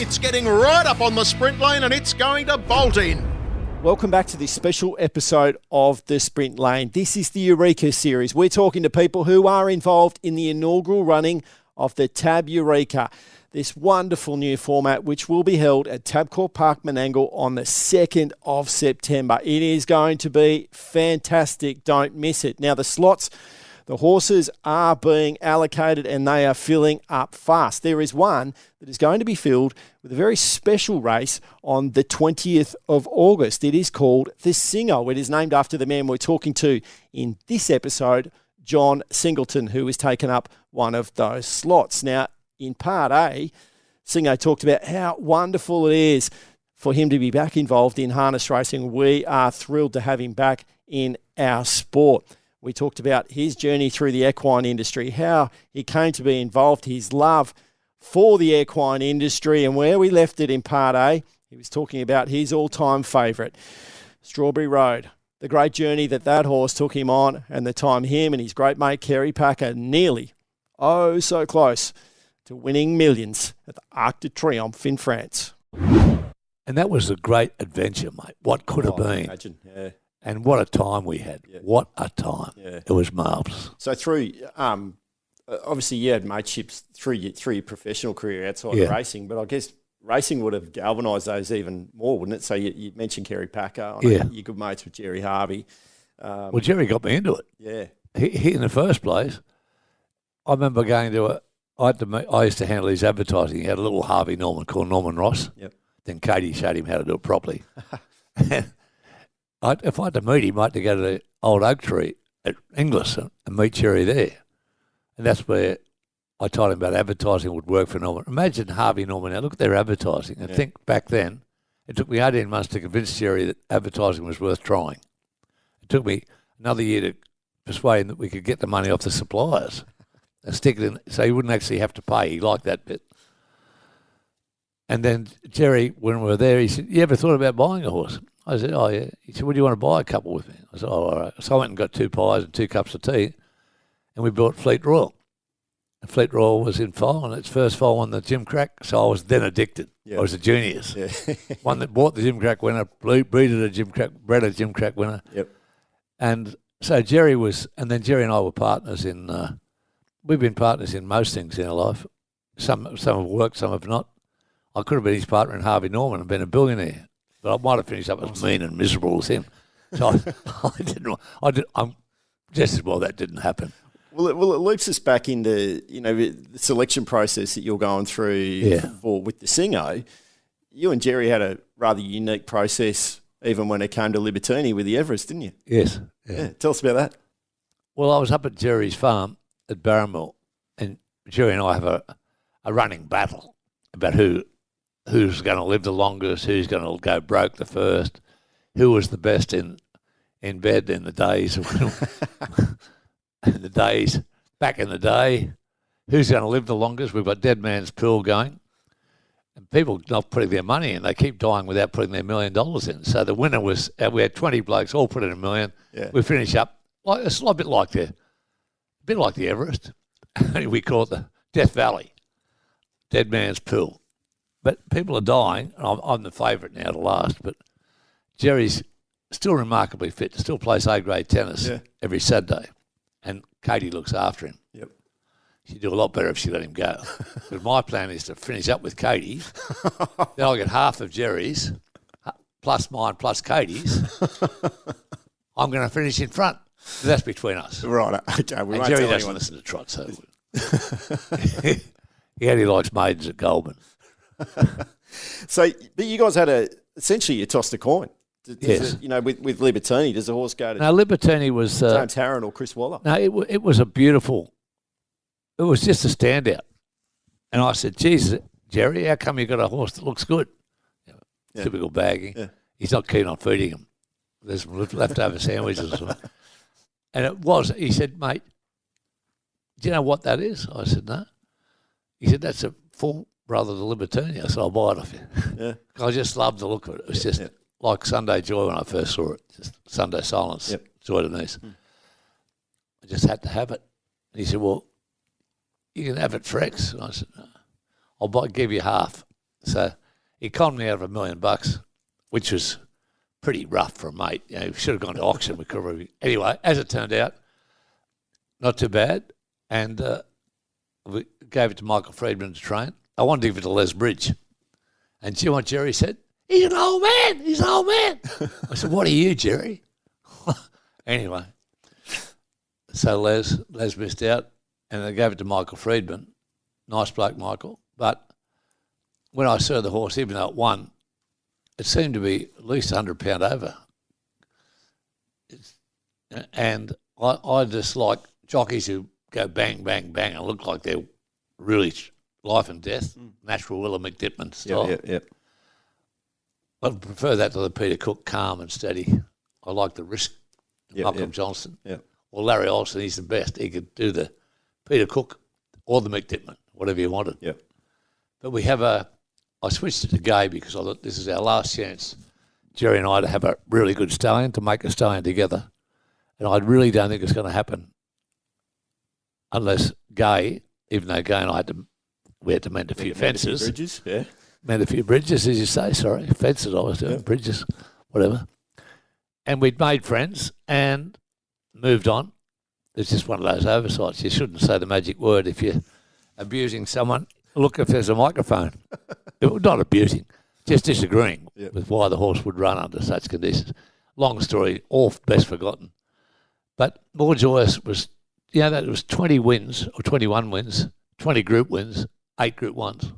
It's getting right up on the sprint lane and it's going to bolt in. Welcome back to this special episode of The Sprint Lane. This is the Eureka series. We're talking to people who are involved in the inaugural running of the Tab Eureka, this wonderful new format which will be held at Tabcorp Park Menangle on the 2nd of September. It is going to be fantastic. Don't miss it. Now, the slots, the horses are being allocated and they are filling up fast. There is one that is going to be filled with a very special race on the 20th of August. It is called the Singo. It is named after the man we're talking to in this episode, John Singleton, who has taken up one of those slots. Now, in Part A, Singo talked about how wonderful it is for him to be back involved in harness racing. We are thrilled to have him back in our sport. We talked about his journey through the equine industry, how he came to be involved, his love for the equine industry, and where we left it in Part A, he was talking about his all-time favourite, Strawberry Road, the great journey that horse took him on, and the time him and his great mate Kerry Packer nearly, oh so close, to winning millions at the Arc de Triomphe in France. And that was a great adventure, mate. What could have been. Imagine, yeah. And what a time we had. Yeah. What a time. Yeah. It was marvellous. So through, obviously you had mateships through your professional career outside of racing, but I guess racing would have galvanised those even more, wouldn't it? So you mentioned Kerry Packer. You're good mates with Jerry Harvey. Well, Jerry got me into it. Yeah. He in the first place, I remember going to I used to handle his advertising. He had a little Harvey Norman called Norman Ross. Yep. Then Katie showed him how to do it properly. If I had to meet him, I had to go to the old oak tree at Inglis and meet Jerry there. And that's where I told him about advertising would work for Norman. Imagine Harvey Norman now. Look at their advertising and think back then. It took me 18 months to convince Jerry that advertising was worth trying. It took me another year to persuade him that we could get the money off the suppliers and stick it in so he wouldn't actually have to pay. He liked that bit. And then Jerry, when we were there, he said, "You ever thought about buying a horse?" I said, "Oh, yeah." He said, "Well, do you want to buy a couple with me?" I said, "Oh, all right." So I went and got 2 pies and 2 cups of tea, and we bought Fleet Royal. And Fleet Royal was in foal, and its first foal won the Jim Crack, so I was then addicted. Yeah. I was a juniors. Yeah. One that bought the Jim Crack winner, bred a Jim Crack winner. Yep. And so Jerry and I were partners in, we've been partners in most things in our life. Some have worked, some have not. I could have been his partner in Harvey Norman and been a billionaire, but I might have finished up as mean and miserable as him. So I'm just as well that didn't happen. Well, it loops us back into the selection process that you're going through with the Singo. You and Jerry had a rather unique process, even when it came to Libertini with the Everest, didn't you? Yes. Yeah. Tell us about that. Well, I was up at Jerry's farm at Barramel, and Jerry and I have a running battle about who's going to live the longest, who's going to go broke the first, who was the best in bed in the days back in the day, who's going to live the longest. We've got Dead Man's Pool going, and people not putting their money in. They keep dying without putting their $1 million in. So the winner was, we had 20 blokes all put in $1 million. Yeah. We finish up, it's a bit like the Everest. We call it the Death Valley, Dead Man's Pool. But people are dying. I'm the favourite now to last, but Jerry's still remarkably fit, still plays A-grade tennis every Saturday. And Katie looks after him. Yep. She'd do a lot better if she let him go. But my plan is to finish up with Katie. Then I'll get half of Jerry's, plus mine, plus Katie's. I'm going to finish in front. But that's between us. Right. Okay. We and won't Jerry tell doesn't anyone. listen to Trot, so he only likes maidens at Goulburn. So, but you guys had essentially you tossed a coin. Yes. With Libertini, does the horse go to Libertini was James Harron or Chris Waller? No, it was it was just a standout. And I said, "Jesus, Jerry, how come you got a horse that looks good?" Typical bagging. Yeah. He's not keen on feeding him. There's some leftover sandwiches. And he said, "Mate, do you know what that is?" I said, "No." He said, "That's a full brother to Libertini." I said, "I'll buy it off you." Yeah. I just loved the look of it. It was just like Sunday Joy when I first saw it. Just Sunday Silence, Joy Denise. I just had to have it. And he said, "Well, you can have it for X." And I said, "No, I'll give you half." So he conned me out of $1 million, which was pretty rough for a mate. You know, we should have gone to auction. We could have. Anyway, as it turned out, not too bad. And we gave it to Michael Friedman to train. I wanted to give it to Les Bridge. And do you know what Jerry said? He's an old man. He's an old man. I said, what are you, Jerry? Anyway, so Les missed out, and they gave it to Michael Friedman. Nice bloke, Michael. But when I saw the horse, even though it won, it seemed to be at least 100 pound over. And I just like jockeys who go bang, bang, bang and look like they're really life and death, natural Willa McDipman style. Yeah. I prefer that to the Peter Cook, calm and steady. I like the risk. Malcolm Johnston. Or Larry Olsen, he's the best. He could do the Peter Cook or the McDipman, whatever you wanted. Yeah. But I switched it to Gay because I thought this is our last chance, Jerry and I, to have a really good stallion, to make a stallion together. And I really don't think it's going to happen unless Gay, even though Gay and I we had to mend a few fences. Bridges, yeah. Mend a few bridges, as you say, sorry. Fences I was doing, bridges, whatever. And we'd made friends and moved on. It's just one of those oversights. You shouldn't say the magic word if you're abusing someone. Look, if there's a microphone. Not abusing, just disagreeing with why the horse would run under such conditions. Long story, all best forgotten. But more joyous was, that it was 20 wins or 21 wins, 20 group wins, 8 group ones.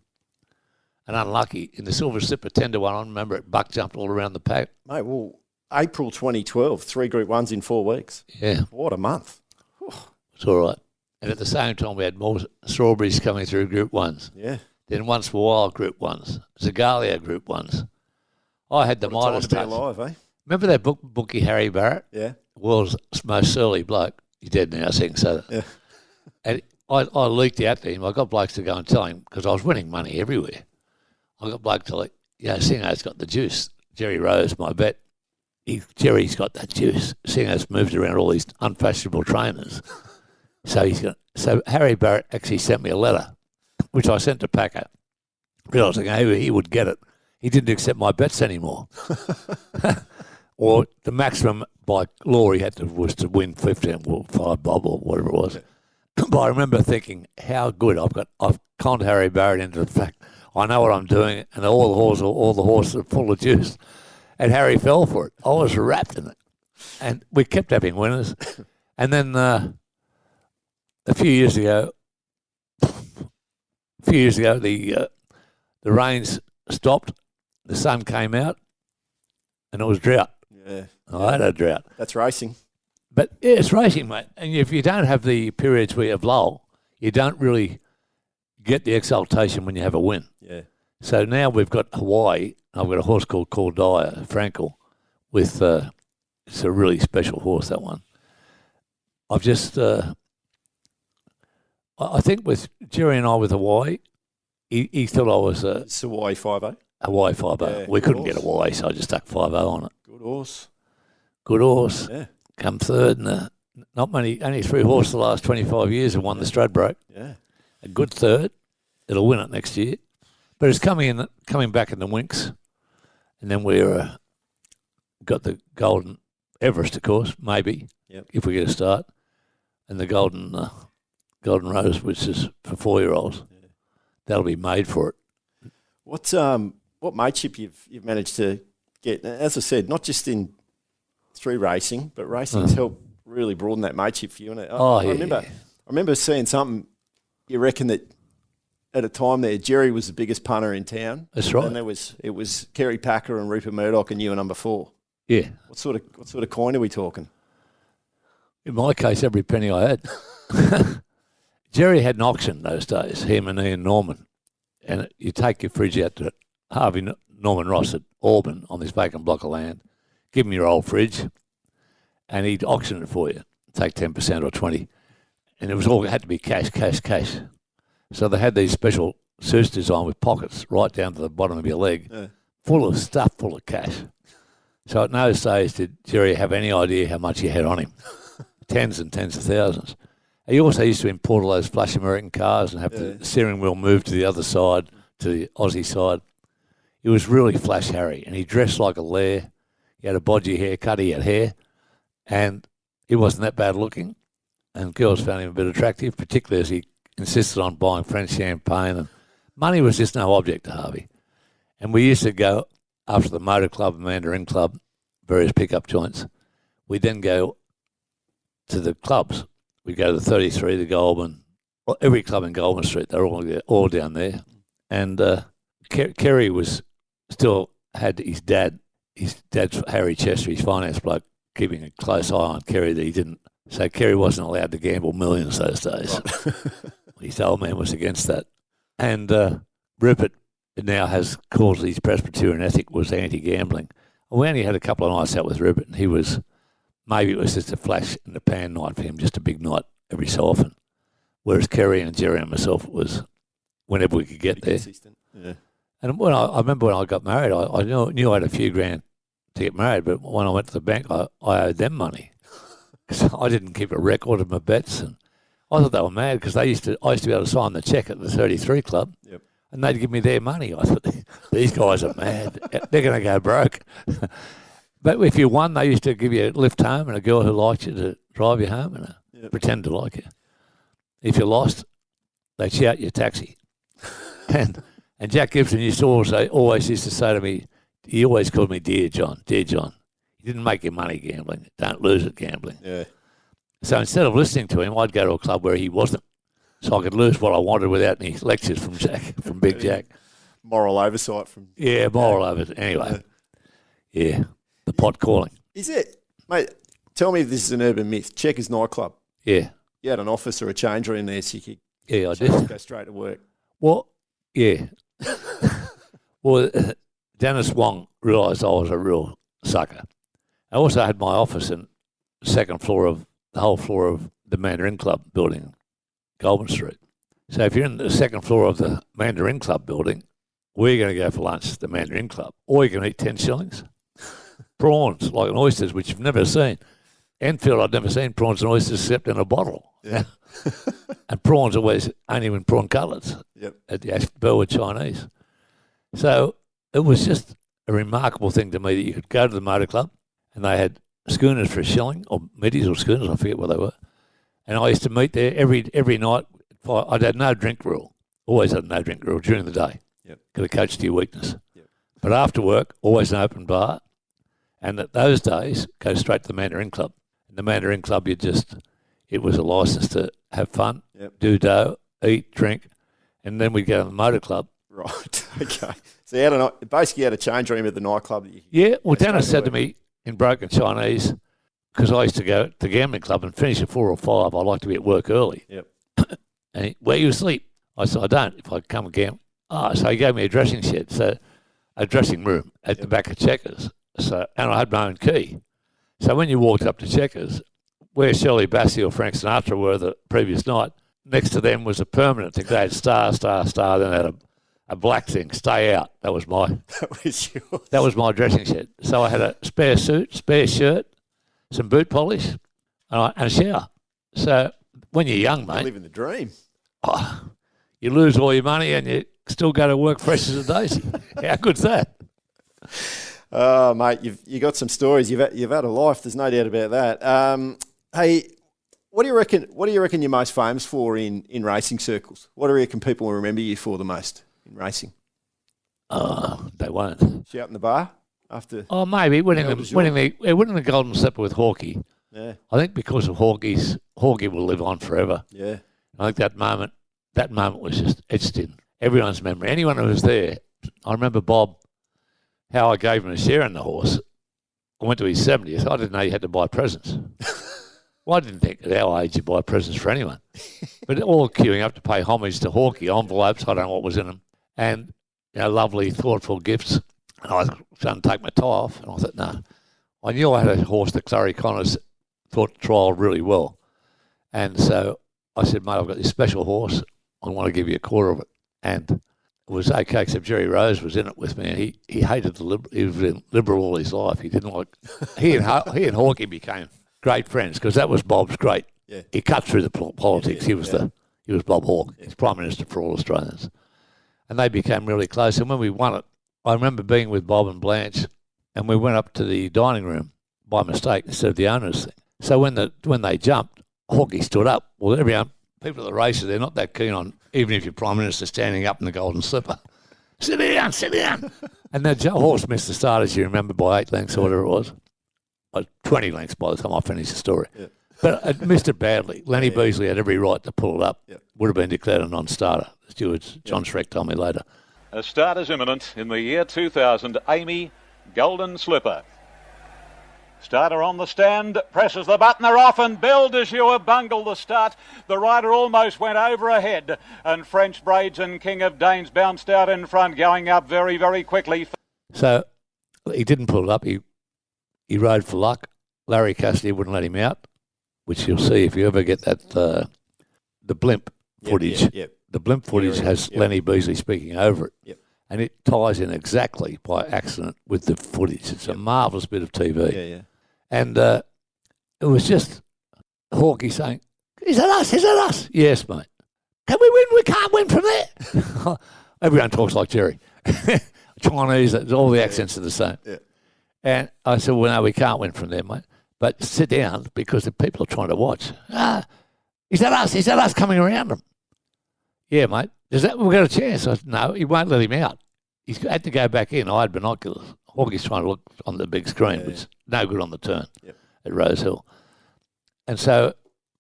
And unlucky, in the Silver Slipper 10-1, I remember it buck jumped all around the pack. Mate, well, April 2012, 3 group ones in 4 weeks. Yeah. What a month. It's all right. And at the same time, we had more strawberries coming through group ones. Yeah. Then Once Were Wild group ones, Zagalia group ones. I had the Midas touch. Alive, eh? Remember that bookie Harry Barrett? Yeah. World's most surly bloke. He's dead now, so you can say that. Yeah. And I leaked out to him. I got blokes to go and tell him because I was winning money everywhere. I got bloke to Singo's got the juice. Jerry Rose, my bet. Jerry's got that juice. Singo's moved around all these unfashionable trainers. So Harry Barrett actually sent me a letter, which I sent to Packer, realising he would get it. He didn't accept my bets anymore. Or the maximum by law he had was to win 15 or 5 bob or whatever it was. But I remember thinking how good I've conned Harry Barrett into the fact I know what I'm doing, and all the horses are full of juice. And Harry fell for it. I was wrapped in it. And we kept having winners. And then a few years ago, the rains stopped, the sun came out, and it was drought. Yeah. I had a drought. That's racing. But yeah, it's racing, mate. And if you don't have the periods where you have lull, you don't really get the exaltation when you have a win. Yeah. So now we've got Hawaii. I've got a horse called Dyer, Frankel, with it's a really special horse, that one. I've just, I think with Jerry and I with Hawaii, he thought I was It's Hawaii 5-0. Hawaii 5-0. Yeah, we couldn't horse. get Hawaii, so I just stuck 5-0 on it. Good horse. Good horse. Yeah. Come third, and not many, only 3 horses the last 25 years have won the Stradbroke. Yeah. A good third. It'll win it next year. But it's coming back in the Winks. And then we're got the Golden Everest, of course, maybe, if we get a start. And the Golden Rose, which is for 4-year-olds. Yeah. That'll be made for it. What mateship you've managed to get? As I said, not just through racing, but racing's helped really broaden that mateship for you. And I remember seeing something. You reckon that at a time there, Jerry was the biggest punter in town. That's right. And it was Kerry Packer and Rupert Murdoch and you were number 4. Yeah. What sort of coin are we talking? In my case, every penny I had. Jerry had an auction those days, him and Ian Norman. And you take your fridge out to Harvey Norman Ross at Auburn on this vacant block of land, give him your old fridge, and he'd auction it for you. Take 10% or 20%. And it had to be cash. So they had these special suits designed with pockets right down to the bottom of your leg, full of stuff, full of cash. So at no stage did Jerry have any idea how much he had on him. Tens and tens of thousands. He also used to import all those flash American cars and have the steering wheel moved to the other side, to the Aussie side. He was really Flash Harry, and he dressed like a lair. He had a bodgy haircut, he had hair, and he wasn't that bad looking. And girls found him a bit attractive, particularly as he insisted on buying French champagne. And money was just no object to Harvey. And we used to go after the motor club, Mandarin Club, various pickup joints. We'd then go to the clubs. We'd go to the 33, the Goldman, well, every club in Goldman Street. They're all down there. And Kerry was still had his dad's Harry Chester, his finance bloke, keeping a close eye on Kerry that he didn't. So Kerry wasn't allowed to gamble millions those days. Right. His old man was against that. And Rupert now has called his Presbyterian ethic was anti-gambling. We only had a couple of nights out with Rupert, and maybe it was just a flash in the pan night for him, just a big night every so often. Whereas Kerry and Jerry and myself, it was whenever we could get there. Consistent. Yeah. And I remember when I got married, I knew I had a few grand to get married, but when I went to the bank, I owed them money. Because I didn't keep a record of my bets. And I thought they were mad because I used to be able to sign the cheque at the 33 Club. Yep. And they'd give me their money. I thought, these guys are mad. They're going to go broke. But if you won, they used to give you a lift home and a girl who liked you to drive you home and pretend to like you. If you lost, they'd shout your taxi. And Jack Gibson always used to say to me, he always called me Dear John. You didn't make your money gambling. Don't lose it gambling. Yeah. So instead of listening to him, I'd go to a club where he wasn't, so I could lose what I wanted without any lectures from Big Jack. Moral oversight from... Yeah, moral oversight. Anyway, yeah, the pot calling. Is it? Mate, tell me if this is an urban myth. Checkers nightclub. Yeah. You had an office or a changer in there so you could I did. Go straight to work. Well, yeah. Well, Dennis Wong realised I was a real sucker. I also had my office in the whole floor of the Mandarin Club building, Goulburn Street. So if you're in the second floor of the Mandarin Club building, we're going to go for lunch at the Mandarin Club. Or you can eat 10 shillings. Prawns, like oysters, which you've never seen. Enfield, I'd never seen prawns and oysters except in a bottle. Yeah. And prawns always only in prawn cutlets at the Burwood Chinese. So it was just a remarkable thing to me that you could go to the motor club and they had schooners for a shilling, or middies or schooners, I forget what they were. And I used to meet there every night. I'd had no drink rule. Always had no drink rule during the day. Yep. Got to coach to your weakness. Yep. But after work, always an open bar. And at those days, go straight to the Mandarin Club. In the Mandarin Club, it was a license to have fun, do dough, eat, drink, and then we'd go to the motor club. Right, okay. So you basically had a change room at the nightclub. Dennis said to me in broken Chinese, because I used to go to the gambling club and finish at 4 or 5, I like to be at work early. Yep. And where you sleep? I said, I don't, if I come and gamble. So he gave me a dressing room at the back of Checkers. So, and I had my own key. So when you walked up to Checkers, where Shirley Bassey or Frank Sinatra were the previous night, next to them was a permanent thing. They had star, then they had a black thing, stay out. That was my dressing set. So I had a spare suit, spare shirt, some boot polish, and a shower. So when you're young, mate, you're living the dream. You lose all your money and you still go to work fresh as a daisy. How good's that? Oh, mate, you got some stories. You've had a life. There's no doubt about that. Hey, what do you reckon you're most famous for in racing circles? What do you reckon people will remember you for the most in racing? They won't. Shout in the bar after. Oh, maybe winning the Golden Slipper with Hawke. Yeah, I think because of Hawke will live on forever. Yeah, I think that moment was just etched in everyone's memory. Anyone who was there, I remember Bob, how I gave him a share in the horse. I went to his 70th. I didn't know you had to buy presents. Well, I didn't think at our age you buy presents for anyone. But all queuing up to pay homage to Hawke, envelopes, I don't know what was in them, and lovely, thoughtful gifts. And I was going to take my tie off, and I thought, no. I knew I had a horse that Clary Connors thought trialled really well. And so I said, mate, I've got this special horse. I want to give you a quarter of it. And it was okay, except Jerry Rose was in it with me, and he hated the Liberal. He was in Liberal all his life. He didn't like. He and Hawke became great friends because that was Bob's great. Yeah. He cut through the politics. He was Bob Hawke. He's Prime Minister for all Australians, and they became really close. And when we won it, I remember being with Bob and Blanche, and we went up to the dining room by mistake instead of the owners thing. So when they jumped, Hawke stood up. Well, people at the races, they're not that keen on, even if you're Prime Minister, standing up in the golden slipper. Sit down, sit down. And the horse missed the start, as you remember, by 8 lengths or whatever it was. 20 lengths by the time I finished the story. Yeah. But it missed it badly. Lenny Beasley had every right to pull it up. Yeah. Would have been declared a non-starter. The stewards, John Schreck told me later. A start is imminent in the year 2000. Amy, Golden Slipper. Starter on the stand, presses the button, they're off, and Belle de Jour bungled the start. The rider almost went over ahead, and French Braids and King of Danes bounced out in front, going up very, very quickly. So he didn't pull it up. He rode for luck. Larry Cassidy wouldn't let him out, which you'll see if you ever get that the blimp footage. Yep. The blimp footage has Lenny Beasley speaking over it. Yep. And it ties in exactly by accident with the footage. It's a marvellous bit of TV. Yeah. And it was just Hawke saying, "Is that us? Is that us?" "Yes, mate." "Can we win? We can't win from there." Everyone talks like Jerry. Chinese, all the accents are the same. Yeah. And I said, "Well, no, we can't win from there, mate. But sit down because the people are trying to watch." "Is that us? Is that us coming around them?" "Yeah, mate. We've got a chance." I said, "No, he won't let him out. He's had to go back in." I had binoculars. Hawke's trying to look on the big screen, which is no good on the turn at Rose Hill. And so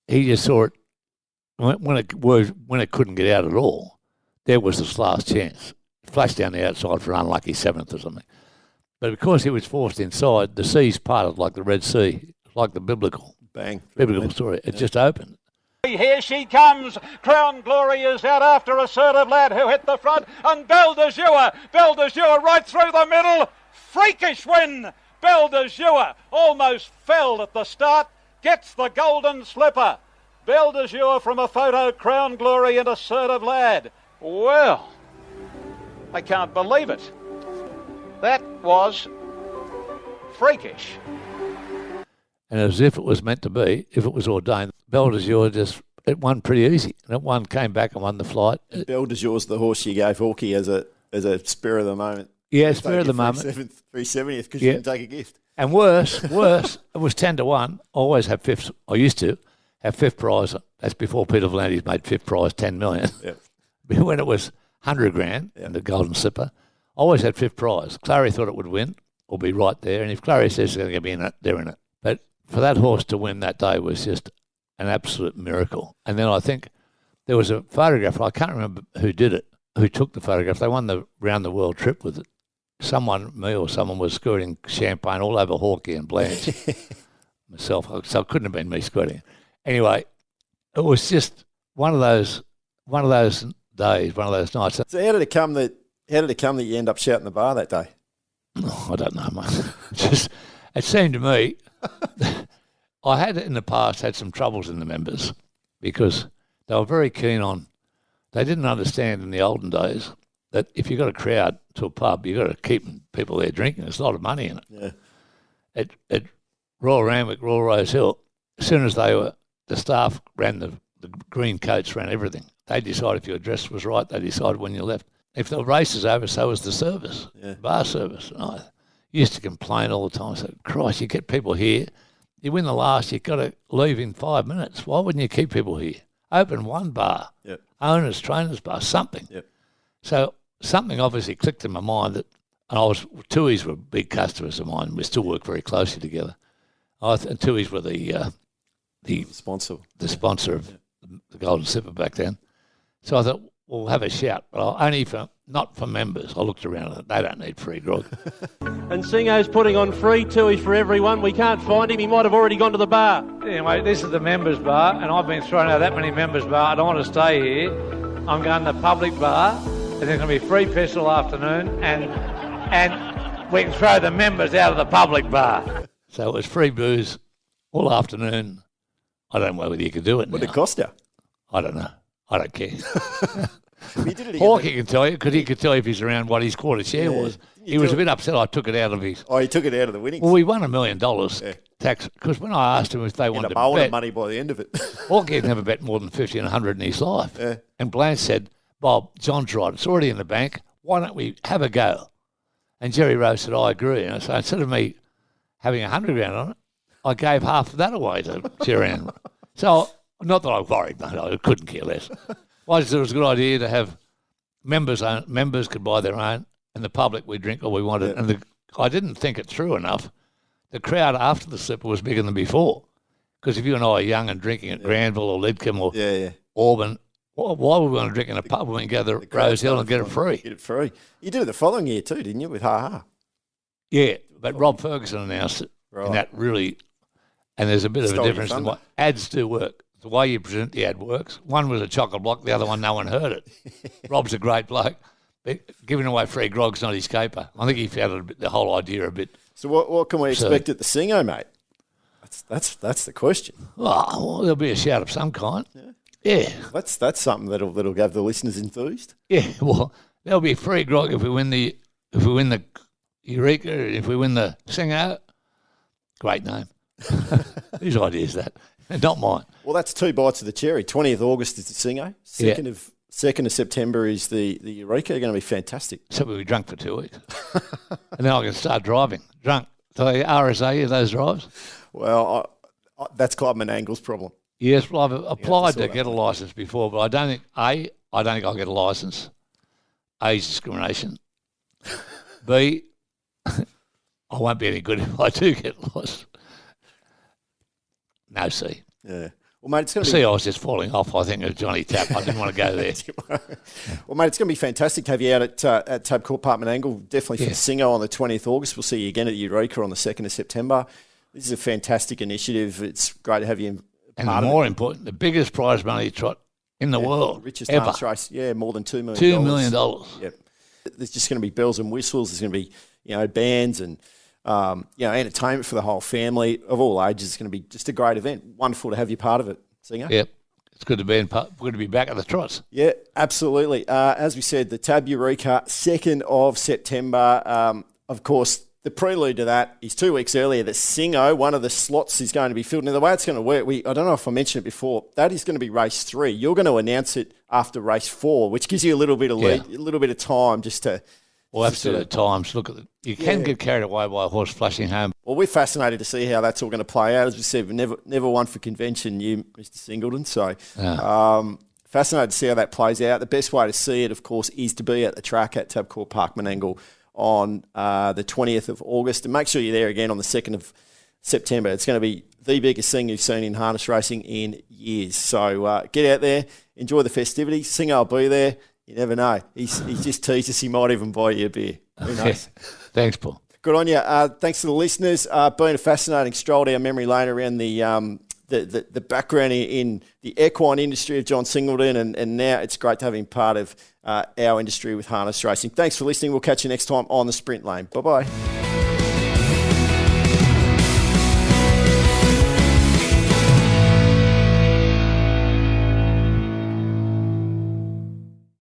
he just saw it when it couldn't get out at all. There was this last chance. It flashed down the outside for an unlucky 7th or something. But because he was forced inside, the seas parted like the Red Sea, like the biblical story. It just opened. Here she comes. Crown Glory is out after Assertive Lad, who hit the front, and Belle de Jour right through the middle. Freakish win. Belle de Jour almost fell at the start, gets the Golden Slipper. Belle de Jour from a photo, Crown Glory and Assertive Lad. Well, I can't believe it. That was freakish. And as if it was meant to be, if it was ordained, Belle de Jour it won pretty easy. And it came back and won the flight. Belle de Jour's the horse you gave Hawke as a spur of the moment. Yeah, spur of the moment. 370th because you didn't take a gift. And worse, it was 10-1. I always have fifth. I used to have fifth prize. That's before Peter V'landys made fifth prize 10 million. Yep. When it was 100 grand and the Golden Slipper, I always had fifth prize. Clary thought it would win or be right there. And if Clary says they're going to be in it, they're in it. But for that horse to win that day was just an absolute miracle. And then I think there was a photograph. I can't remember who did it, who took the photograph. They won the round the world trip with it. Me or someone was squirting champagne all over Hawke and Blanche. Myself, so it couldn't have been me squirting. Anyway, it was just one of those days, one of those nights. So how did it come that you end up shouting the bar that day? Oh, I don't know, mate. It seemed to me I had in the past had some troubles in the members because they were very keen on. They didn't understand in the olden days that if you got a crowd to a pub, you got to keep people there drinking. There's a lot of money in it. Yeah. At Royal Randwick, Royal Rose Hill, as soon as the staff ran the green coats, ran everything. They decided if your dress was right. They decided when you left. If the race is over, so was the service, bar service. And I used to complain all the time. I said, Christ, you get people here. You win the last, you've got to leave in 5 minutes. Why wouldn't you keep people here? Open one bar, owners, trainers bar, something. Yep. So something obviously clicked in my mind that, and Tui's were big customers of mine. We still work very closely together. And Tui's were the sponsor of the Golden Slipper back then. So I thought, we'll have a shout, but not for members. I looked around and they don't need free grog. And Singo's putting on free Tui's for everyone. We can't find him. He might have already gone to the bar. Anyway, this is the members bar, and I've been thrown out of that many members bar. I don't want to stay here. I'm going to the public bar. And there's going to be free piss all afternoon, and we can throw the members out of the public bar. So it was free booze all afternoon. I don't know whether you could do it now. What did it cost you? I don't know. I don't care. Hawke can tell you, because he could tell you if he's around what his quarter share was. He was a bit upset I took it out of his... Oh, he took it out of the winnings? Well, we won $1 million tax, because when I asked him if they wanted to bet... money by the end of it. Hawke had never bet more than 50 and 100 in his life. Yeah. And Blanche said, Bob, John's right. It's already in the bank. Why don't we have a go? And Jerry Rose said, I agree. And so instead of me having $100,000 on it, I gave half of that away to Jerry. So, not that I worried, mate, I couldn't care less. I just thought it was a good idea to have members could buy their own, and the public we drink all we wanted. Yeah. And I didn't think it through enough. The crowd after the slipper was bigger than before. Because if you and I are young and drinking at Granville or Lidcombe or Auburn, why would we want to drink in a pub when we can go to Rose Hill and get it free? Get it free. You did it the following year too, didn't you, with Ha Ha? Yeah, but Rob Ferguson announced it, and that really, and there's a bit of a difference in what ads do work. The way you present the ad works. One was a chocolate block, the other one no one heard it. Rob's a great bloke, but giving away free grog's not his caper. I think he found the whole idea a bit. So what can we expect at the Singo, mate? That's the question. Well, there'll be a shout of some kind. Yeah. That's something that'll have the listeners enthused. Yeah. Well, there'll be free grog if we win the Eureka, if we win the Singo. Great name. Whose idea is that? Not mine. Well, that's 2 bites of the cherry. 20th August is the Singo. 2nd of September is the Eureka. Going to be fantastic. So we'll be drunk for 2 weeks. And then I can start driving. Drunk. So RSA, those drives? Well, that's Clubman Angle's problem. Yes, well, I've applied to get a licence before, but I don't think I'll get a licence. A is discrimination. B, I won't be any good if I do get a licence. No C. Yeah. Well, mate, it's going to be... I was just falling off, I think, of Johnny Tapp. I didn't want to go there. Well, mate, it's going to be fantastic to have you out at Tabcorp Park Menangle, definitely for the Singo on the 20th August. We'll see you again at Eureka on the 2nd of September. This is a fantastic initiative. It's great to have you and more important, the biggest prize money trot in the world, richest ever. Harness race. Yeah, more than $2 million. $2 million. Yep. There's just going to be bells and whistles. There's going to be, bands and entertainment for the whole family of all ages. It's going to be just a great event. Wonderful to have you part of it, Singer. Yep. It's good to be back at the trots. Yeah, absolutely. As we said, the Tab Eureka, 2nd of September. Of course, the prelude to that is 2 weeks earlier. The Singo, one of the slots is going to be filled. Now, the way it's going to work, I don't know if I mentioned it before, that is going to be race 3. You're going to announce it after race 4, which gives you a little bit of lead, a little bit of time just to... Well, absolute times. Look, you can get carried away by a horse flashing home. Well, we're fascinated to see how that's all going to play out. As we said, we've never won for convention, you, Mr. Singleton. So fascinated to see how that plays out. The best way to see it, of course, is to be at the track at Tabcorp Park Menangle on the 20th of August. And make sure you're there again on the 2nd of September. It's going to be the biggest thing you've seen in harness racing in years. So get out there, enjoy the festivities. Singo will be there. You never know. He's just teased us. He might even buy you a beer. Who knows? Thanks, Paul. Good on you. Thanks to the listeners. Been a fascinating stroll down memory lane around the background in the equine industry of John Singleton, and now it's great to have him part of our industry with harness racing. Thanks for listening. We'll catch you next time on the Sprint Lane. Bye-bye.